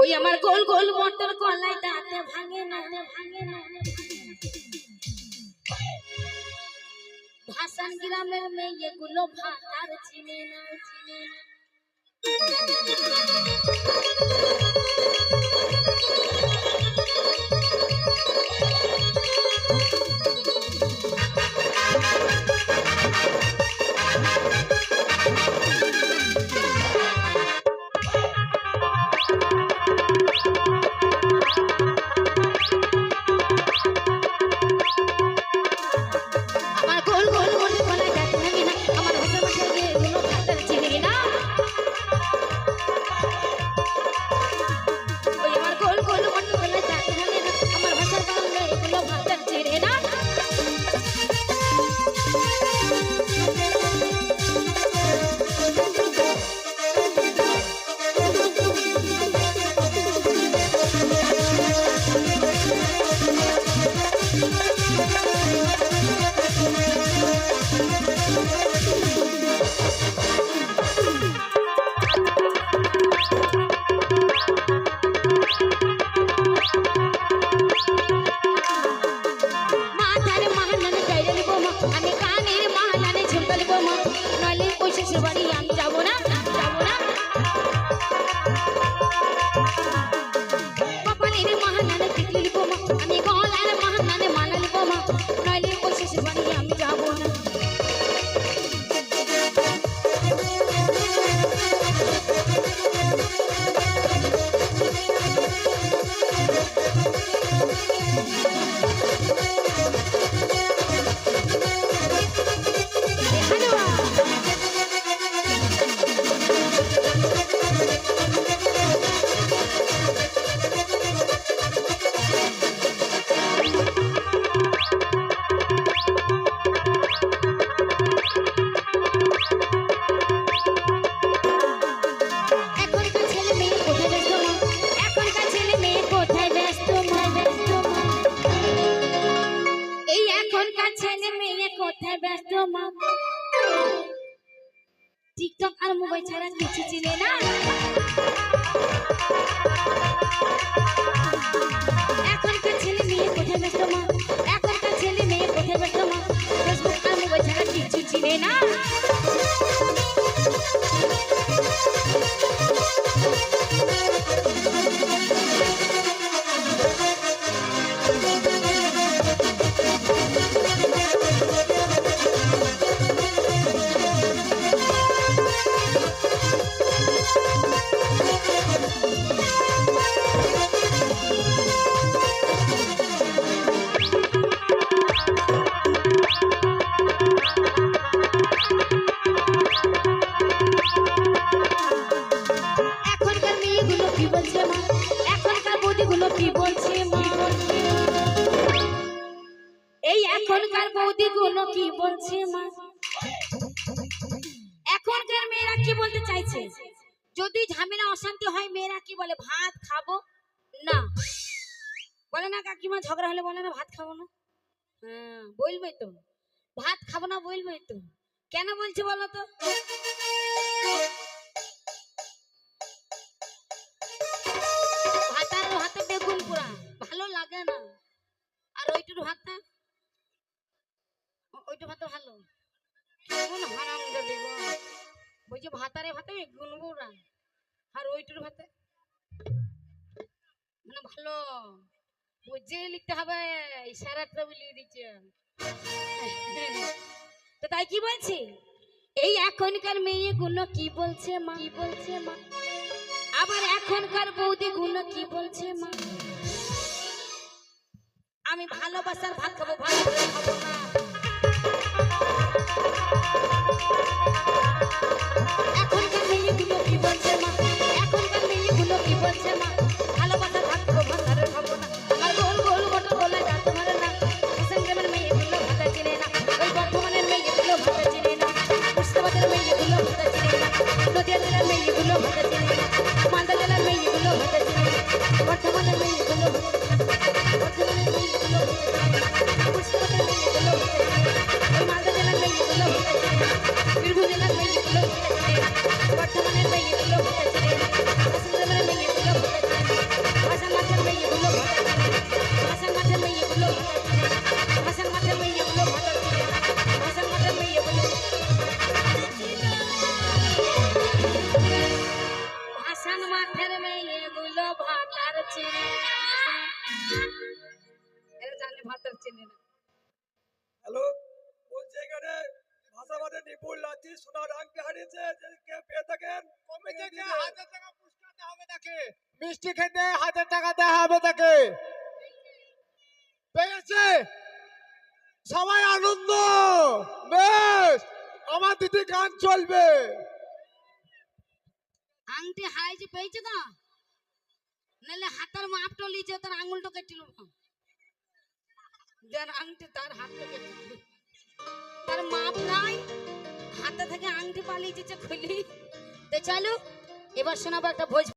ওই আমার গোল গোল মটর কলাই দাঁতে ভাঙে না ভাঙে না। ভাসান গ্রামের মেয়েগুলো ভাত আর চিনে না চিনে না। টিকটক আর মোবাইল ছাড়া কিছু চিনে না। এখনকার ছেলে মেয়ে কোথায় ব্যস্ত মা, এখনকার ছেলে মেয়ে কোথায় ব্যস্ত মা, ফেসবুক আর মোবাইল ছাড়া কিছু চিনে না। এখনকার বৌদিগুলো কি বলছে মা, এখনকার মেয়েরা কি বলতে চাইছে? যদি ঝামেলা অশান্তি হয় মেয়েরা কি বলে? ভাত খাবো না বলে না কাকিমা, ঝগড়া হলে বলে না ভাত খাবো না। হ্যাঁ বলবে তো, ভাত খাবো না বলবে তো। কেন বলছে বলো তো? ভাত আর ভাতে বেগুন পোড়া ভালো লাগে না, আর ওইটুকু ভাতটা ওইটা ভাত ভালো। কেমন হারাম দেবে বলছি, ভাতারে ভাতে বেগুন পোড়া আর ওইটুকু ভাতে মানে ভালো বুঝে লিখতে হবে, ইশারাটা বলিয়ে দিচ্ছে। তো তাই কি বলছি, এই এখনকার মেয়েগুলো কি বলছে মা, কি বলছে মা, আবার এখনকার বৌদিগুলো কি বলছে মা, আমি ভালোবাসার ভাত খাবো, ভালো খাবো না। এখনকার মেয়েগুলো কি বলছে মা, এখনকার মেয়েগুলো কি বলছে মা, ভালোবাসার ভাত খাবো, ভাত খাবো না। আমার গোল গোল মটর গোলা যাতে পারে না, হোসেনগ্রামের মেয়েগুলো ভাত চিনে না, ওই বর্ধমানের মেয়েগুলো ভাত চিনে না, মুর্শিদাবাদের মেয়েগুলো ভাত চিনে না, নদিয়া জেলার মেয়েগুলো ভাত চিনে না, মালদা জেলার মেয়েগুলো ভাত চিনে না, বর্ধমানের মেয়েগুলো বর্ধমানের মেয়েগুলো মুর্শিদাবাদের মেয়েগুলো ভাত চিনে না, ওই মালদা জেলার মেয়েগুলো ভাত চিনে না, বীরভূম জেলার মেয়ে আংটি হারিয়েছে যদি কেউ পেয়ে থাকেন কমিটিকে 1000 টাকা পুরস্কার দেওয়া হবে তাকে, মিষ্টি খেতে 1000 টাকা দেওয়া হবে তাকে। পেয়েছে সবাই আনন্দ, বেশ আমার দিদি গান চলবে। আংটি হাইছে পেয়েছে তো, নাহলে হাতের মাপটা লিছে তার আঙুলটা কেটিল যার আংটি তার হাতটা কেটে তার মাপ নাই, হাতে থেকে আংটি পালিয়েছে খুলি। তো চলো এবার শোনাবো একটা ভোজ।